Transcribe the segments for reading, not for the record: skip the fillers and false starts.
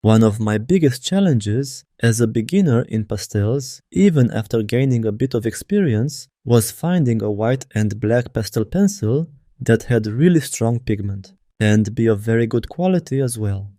One of my biggest challenges as a beginner in pastels, even after gaining a bit of experience, was finding a white and black pastel pencil that had really strong pigment and be of very good quality as well.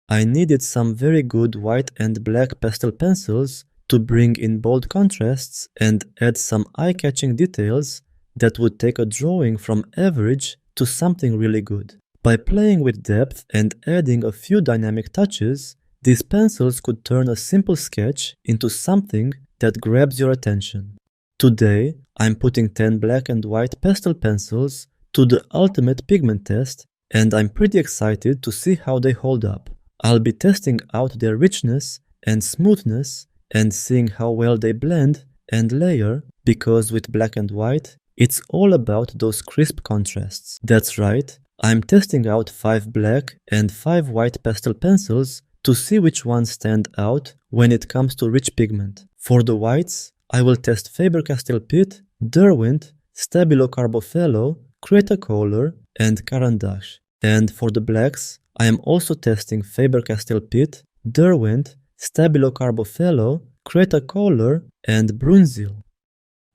I needed some very good white and black pastel pencils to bring in bold contrasts and add some eye-catching details that would take a drawing from average to something really good. By playing with depth and adding a few dynamic touches, these pencils could turn a simple sketch into something that grabs your attention. Today, I'm putting 10 black and white pastel pencils to the ultimate pigment test, and I'm pretty excited to see how they hold up. I'll be testing out their richness and smoothness and seeing how well they blend and layer, because with black and white, it's all about those crisp contrasts. That's right, I'm testing out 5 black and 5 white pastel pencils to see which ones stand out when it comes to rich pigment. For the whites, I will test Faber-Castell Pitt, Derwent, Stabilo Carbofello, Cretacolor, and Caran d'Ache. And for the blacks, I am also testing Faber-Castell Pitt, Derwent, Stabilo Carbofello, Cretacolor, and Brunzil.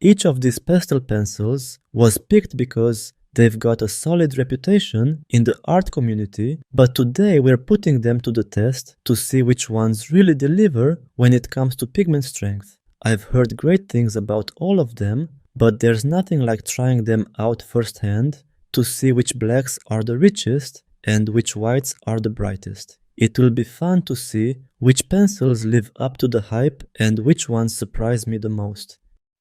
Each of these pastel pencils was picked because they've got a solid reputation in the art community, but today we're putting them to the test to see which ones really deliver when it comes to pigment strength. I've heard great things about all of them, but there's nothing like trying them out firsthand to see which blacks are the richest and which whites are the brightest. It will be fun to see which pencils live up to the hype and which ones surprise me the most.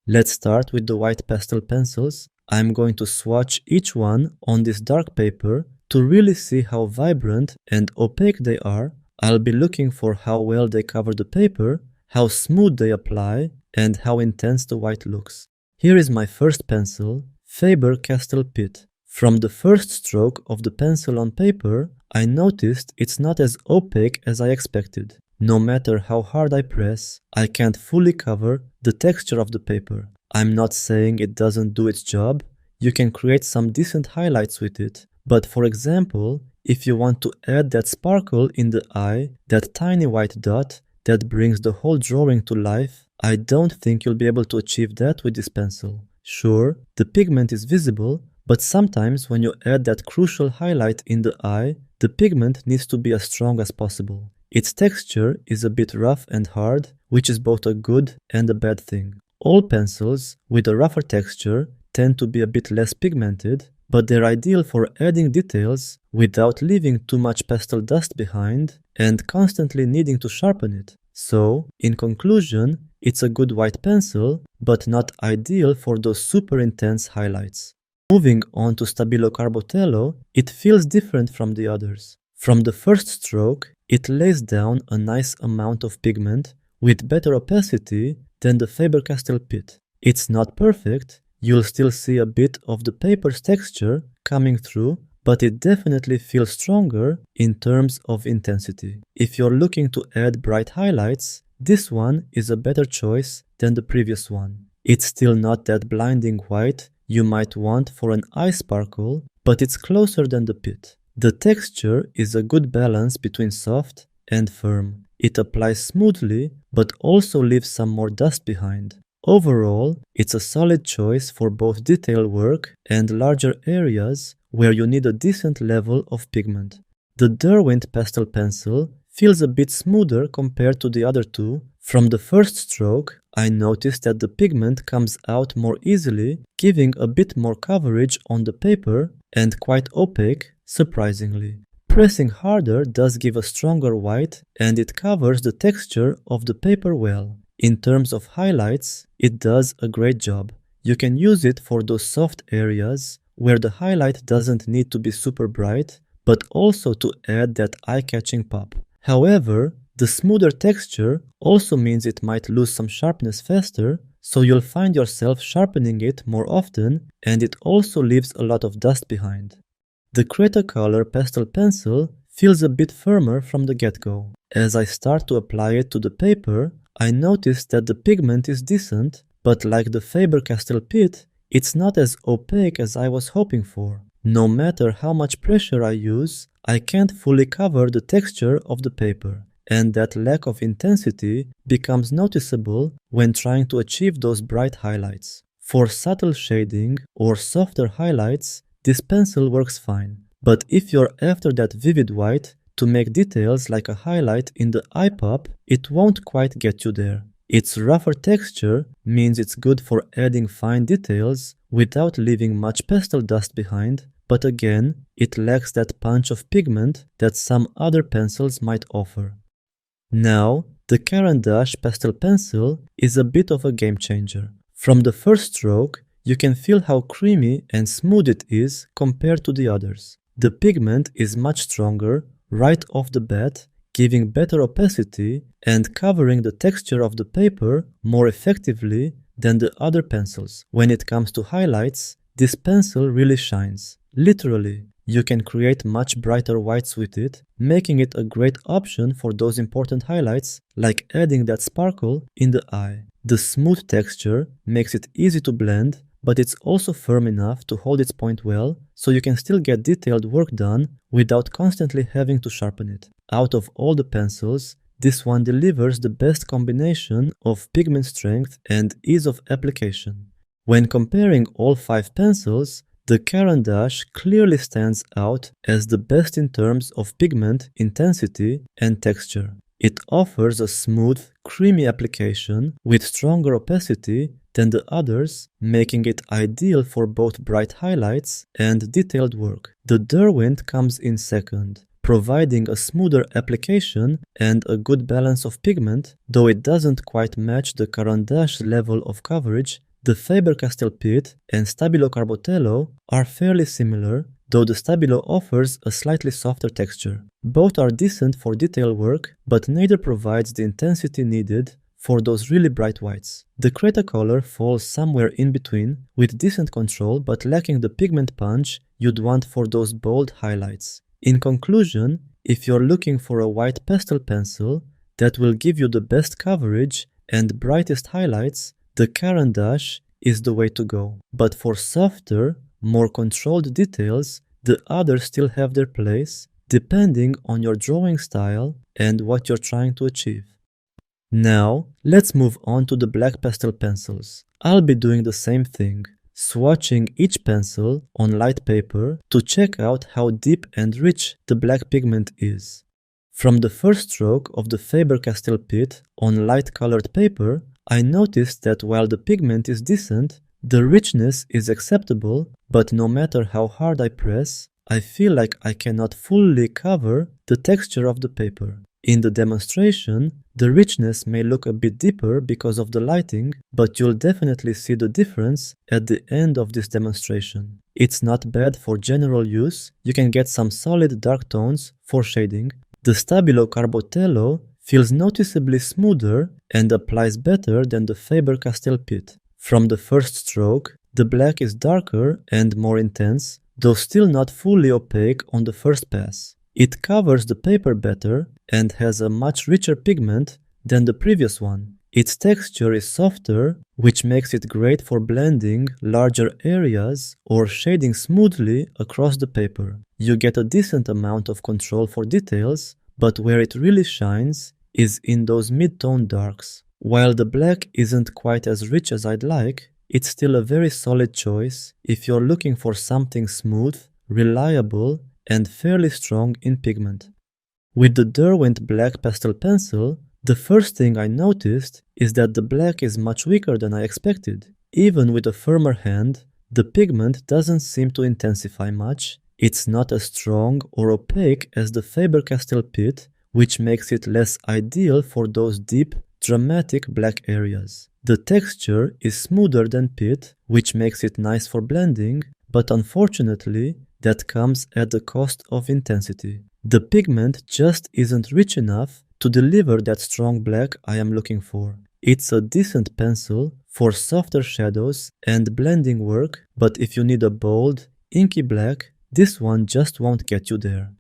Let's start with the white pastel pencils. I'm going to swatch each one on this dark paper to really see how vibrant and opaque they are. I'll be looking for how well they cover the paper, how smooth they apply, and how intense the white looks. Here is my first pencil, Faber-Castell Pitt. From the first stroke of the pencil on paper, I noticed it's not as opaque as I expected. No matter how hard I press, I can't fully cover the texture of the paper. I'm not saying it doesn't do its job. You can create some decent highlights with it. But for example, if you want to add that sparkle in the eye, that tiny white dot that brings the whole drawing to life, I don't think you'll be able to achieve that with this pencil. Sure, the pigment is visible, but sometimes when you add that crucial highlight in the eye, the pigment needs to be as strong as possible. Its texture is a bit rough and hard, which is both a good and a bad thing. All pencils with a rougher texture tend to be a bit less pigmented, but they're ideal for adding details without leaving too much pastel dust behind and constantly needing to sharpen it. So, in conclusion, it's a good white pencil, but not ideal for those super intense highlights. Moving on to Stabilo Carbotello, it feels different from the others. From the first stroke, it lays down a nice amount of pigment with better opacity than the Faber-Castell Pitt. It's not perfect, you'll still see a bit of the paper's texture coming through, but it definitely feels stronger in terms of intensity. If you're looking to add bright highlights, this one is a better choice than the previous one. It's still not that blinding white you might want for an eye sparkle, but it's closer than the Pitt. The texture is a good balance between soft and firm. It applies smoothly, but also leaves some more dust behind. Overall, it's a solid choice for both detail work and larger areas where you need a decent level of pigment. The Derwent pastel pencil feels a bit smoother compared to the other two. From the first stroke, I noticed that the pigment comes out more easily, giving a bit more coverage on the paper and quite opaque, surprisingly. Pressing harder does give a stronger white and it covers the texture of the paper well. In terms of highlights, it does a great job. You can use it for those soft areas where the highlight doesn't need to be super bright, but also to add that eye-catching pop. However, the smoother texture also means it might lose some sharpness faster, so you'll find yourself sharpening it more often, and it also leaves a lot of dust behind. The Cretacolor pastel pencil feels a bit firmer from the get-go. As I start to apply it to the paper, I notice that the pigment is decent, but like the Faber-Castell Pitt, it's not as opaque as I was hoping for. No matter how much pressure I use, I can't fully cover the texture of the paper. and that lack of intensity becomes noticeable when trying to achieve those bright highlights. For subtle shading or softer highlights, this pencil works fine. But if you're after that vivid white to make details like a highlight in the eye pop, it won't quite get you there. Its rougher texture means it's good for adding fine details without leaving much pastel dust behind, but again, it lacks that punch of pigment that some other pencils might offer. Now, the Caran d'Ache pastel pencil is a bit of a game changer. From the first stroke, you can feel how creamy and smooth it is compared to the others. The pigment is much stronger right off the bat, giving better opacity and covering the texture of the paper more effectively than the other pencils. When it comes to highlights, this pencil really shines. Literally, you can create much brighter whites with it, making it a great option for those important highlights like adding that sparkle in the eye. The smooth texture makes it easy to blend, but it's also firm enough to hold its point well, so you can still get detailed work done without constantly having to sharpen it. Out of all the pencils, this one delivers the best combination of pigment strength and ease of application. When comparing all 5 pencils, the Caran d'Ache clearly stands out as the best in terms of pigment intensity and texture. It offers a smooth, creamy application with stronger opacity than the others, making it ideal for both bright highlights and detailed work. The Derwent comes in second, providing a smoother application and a good balance of pigment, though it doesn't quite match the Caran d'Ache level of coverage. The Faber-Castell Pit and Stabilo Carbotello are fairly similar, though the Stabilo offers a slightly softer texture. Both are decent for detail work, but neither provides the intensity needed for those really bright whites. The Cretacolor falls somewhere in between, with decent control but lacking the pigment punch you'd want for those bold highlights. In conclusion, if you're looking for a white pastel pencil that will give you the best coverage and brightest highlights, the Caran d'Ache is the way to go. But for softer, more controlled details, the others still have their place, depending on your drawing style and what you're trying to achieve. Now, let's move on to the black pastel pencils. I'll be doing the same thing, swatching each pencil on light paper to check out how deep and rich the black pigment is. From the first stroke of the Faber-Castell Pit on light-colored paper, I noticed that while the pigment is decent, the richness is acceptable, but no matter how hard I press, I feel like I cannot fully cover the texture of the paper. In the demonstration, the richness may look a bit deeper because of the lighting, but you'll definitely see the difference at the end of this demonstration. It's not bad for general use, you can get some solid dark tones for shading. The Stabilo Carbotello feels noticeably smoother and applies better than the Faber-Castell Pit. From the first stroke, the black is darker and more intense, though still not fully opaque on the first pass. It covers the paper better and has a much richer pigment than the previous one. Its texture is softer, which makes it great for blending larger areas or shading smoothly across the paper. You get a decent amount of control for details, but where it really shines is in those mid-tone darks. While the black isn't quite as rich as I'd like, it's still a very solid choice if you're looking for something smooth, reliable, and fairly strong in pigment. With the Derwent black pastel pencil, the first thing I noticed is that the black is much weaker than I expected. Even with a firmer hand, the pigment doesn't seem to intensify much. It's not as strong or opaque as the Faber-Castell Pit, which makes it less ideal for those deep, dramatic black areas. The texture is smoother than Pit, which makes it nice for blending, but unfortunately, that comes at the cost of intensity. The pigment just isn't rich enough to deliver that strong black I am looking for. It's a decent pencil for softer shadows and blending work, but if you need a bold, inky black, this one just won't get you there.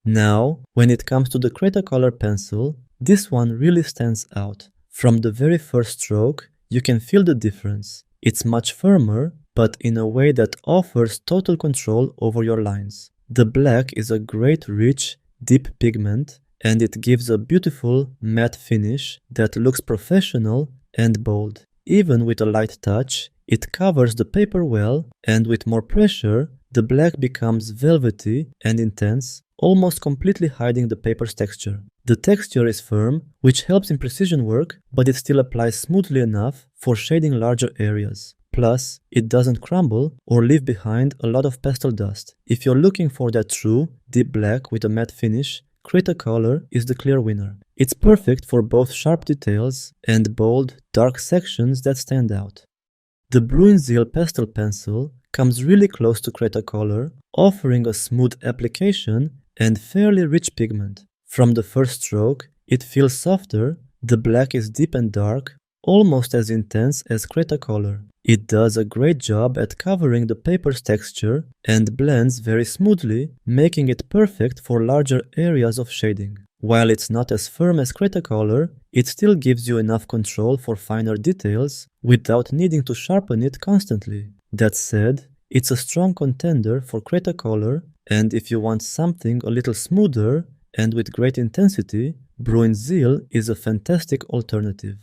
Now, when it comes to the Cretacolor pencil, this one really stands out. From the very first stroke, you can feel the difference. It's much firmer, but in a way that offers total control over your lines. The black is a great rich, deep pigment, and it gives a beautiful matte finish that looks professional and bold. Even with a light touch, it covers the paper well, and with more pressure, the black becomes velvety and intense, almost completely hiding the paper's texture. The texture is firm, which helps in precision work, but it still applies smoothly enough for shading larger areas. Plus, it doesn't crumble or leave behind a lot of pastel dust. If you're looking for that true, deep black with a matte finish, Cretacolor is the clear winner. It's perfect for both sharp details and bold, dark sections that stand out. The Bruinzeel pastel pencil comes really close to Cretacolor, offering a smooth application and fairly rich pigment. From the first stroke, it feels softer, the black is deep and dark, almost as intense as Cretacolor. It does a great job at covering the paper's texture and blends very smoothly, making it perfect for larger areas of shading. While it's not as firm as Cretacolor, it still gives you enough control for finer details without needing to sharpen it constantly. That said, it's a strong contender for Cretacolor, and if you want something a little smoother and with great intensity, Bruinzeel is a fantastic alternative.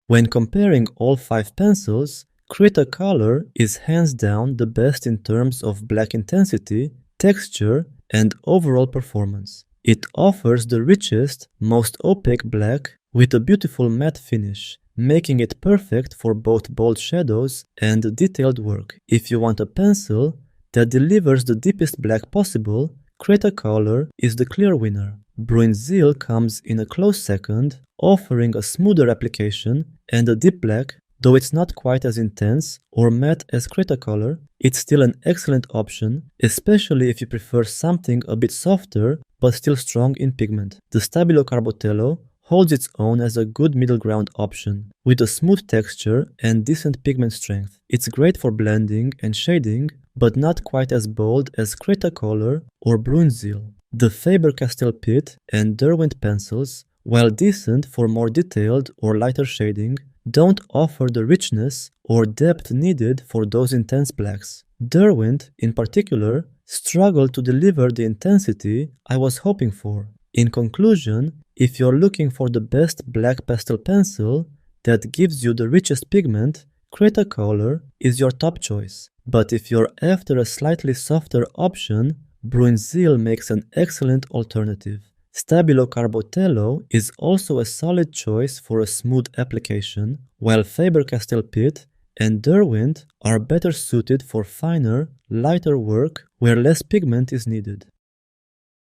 When comparing all 5 pencils, Cretacolor is hands down the best in terms of black intensity, texture, and overall performance. It offers the richest, most opaque black with a beautiful matte finish, making it perfect for both bold shadows and detailed work. If you want a pencil that delivers the deepest black possible, Cretacolor is the clear winner. Bruinzeel comes in a close second, offering a smoother application and a deep black. Though it's not quite as intense or matte as Cretacolor, it's still an excellent option, especially if you prefer something a bit softer but still strong in pigment. The Stabilo Carbotello holds its own as a good middle ground option, with a smooth texture and decent pigment strength. It's great for blending and shading, but not quite as bold as Cretacolor or Bruinzeel. The Faber-Castell Pitt and Derwent pencils, while decent for more detailed or lighter shading, don't offer the richness or depth needed for those intense blacks. Derwent, in particular, struggled to deliver the intensity I was hoping for. In conclusion, if you're looking for the best black pastel pencil that gives you the richest pigment, Cretacolor is your top choice. But if you're after a slightly softer option, Bruinzeel makes an excellent alternative. Stabilo Carbotello is also a solid choice for a smooth application, while Faber-Castell Pitt and Derwent are better suited for finer, lighter work where less pigment is needed.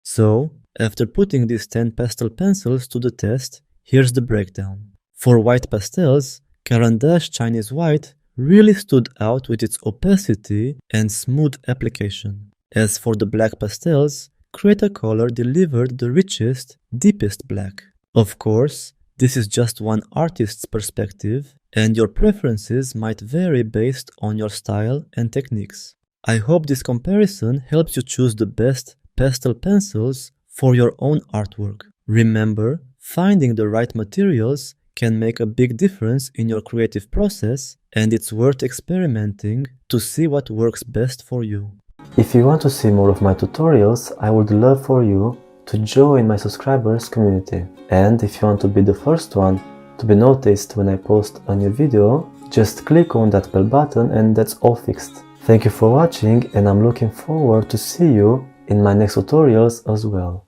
So, after putting these 10 pastel pencils to the test, here's the breakdown. For white pastels, Caran d'Ache Chinese White really stood out with its opacity and smooth application. As for the black pastels, Cretacolor delivered the richest, deepest black. Of course, this is just one artist's perspective, and your preferences might vary based on your style and techniques. I hope this comparison helps you choose the best pastel pencils for your own artwork. Remember, finding the right materials can make a big difference in your creative process, and it's worth experimenting to see what works best for you. If you want to see more of my tutorials, I would love for you to join my subscribers community. And if you want to be the first one to be noticed when I post a new video, just click on that bell button and that's all fixed. Thank you for watching, and I'm looking forward to see you in my next tutorials as well.